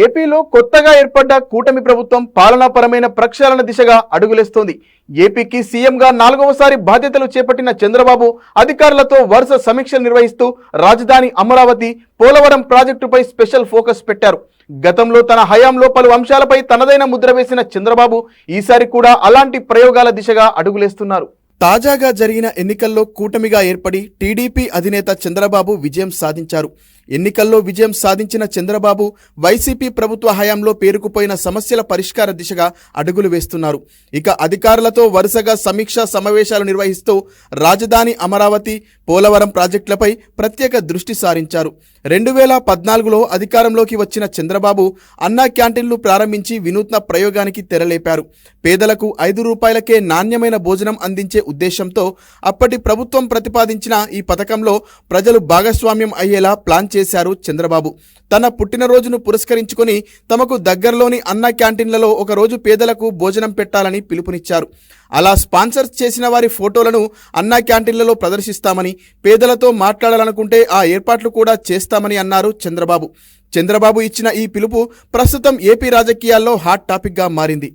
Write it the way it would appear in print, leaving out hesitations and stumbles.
ఏపీలో కొత్తగా ఏర్పడ్డ కూటమి ప్రభుత్వం పాలనాపరమైన ప్రక్షాళన దిశగా అడుగులేస్తోంది. ఏపీకి సీఎంగా 4వసారి బాధ్యతలు చేపట్టిన చంద్రబాబు అధికారులతో వరుస సమీక్షలు నిర్వహిస్తూ రాజధాని అమరావతి, పోలవరం ప్రాజెక్టుపై స్పెషల్ ఫోకస్ పెట్టారు. గతంలో తన హయాంలో పలు అంశాలపై తనదైన ముద్ర వేసిన చంద్రబాబు ఈసారి కూడా అలాంటి ప్రయోగాల దిశగా అడుగులేస్తున్నారు. తాజాగా జరిగిన ఎన్నికల్లో కూటమిగా ఏర్పడి టీడీపీ అధినేత చంద్రబాబు విజయం సాధించారు. ఎన్నికల్లో విజయం సాధించిన చంద్రబాబు వైసీపీ ప్రభుత్వ హయాంలో పేరుకుపోయిన సమస్యల పరిష్కార దిశగా అడుగులు వేస్తున్నారు. ఇక అధికారులతో వరుసగా సమీక్షా సమావేశాలు నిర్వహిస్తూ రాజధాని అమరావతి, పోలవరం ప్రాజెక్టులపై ప్రత్యేక దృష్టి సారించారు. 2014లో అధికారంలోకి వచ్చిన చంద్రబాబు అన్నా క్యాంటీన్లు ప్రారంభించి వినూత్న ప్రయోగానికి తెరలేపారు. పేదలకు 5 రూపాయలకే నాణ్యమైన భోజనం అందించే ఉద్దేశంతో అప్పటి ప్రభుత్వం ప్రతిపాదించిన ఈ పథకంలో ప్రజలు భాగస్వామ్యం అయ్యేలా ప్లాన్ చేశారు చంద్రబాబు. తన పుట్టినరోజును పురస్కరించుకొని తమకు దగ్గరలోని అన్నా క్యాంటీన్లలో ఒకరోజు పేదలకు భోజనం పెట్టాలని పిలుపునిచ్చారు. అలా స్పాన్సర్ చేసిన వారి ఫోటోలను అన్నా క్యాంటీన్లలో ప్రదర్శిస్తామని, పేదలతో మాట్లాడాలనుకుంటే ఆ ఏర్పాట్లు కూడా చేస్తామని అన్నారు చంద్రబాబు. చంద్రబాబు ఇచ్చిన ఈ పిలుపు ప్రస్తుతం ఏపీ రాజకీయాల్లో హాట్ టాపిక్గా మారింది.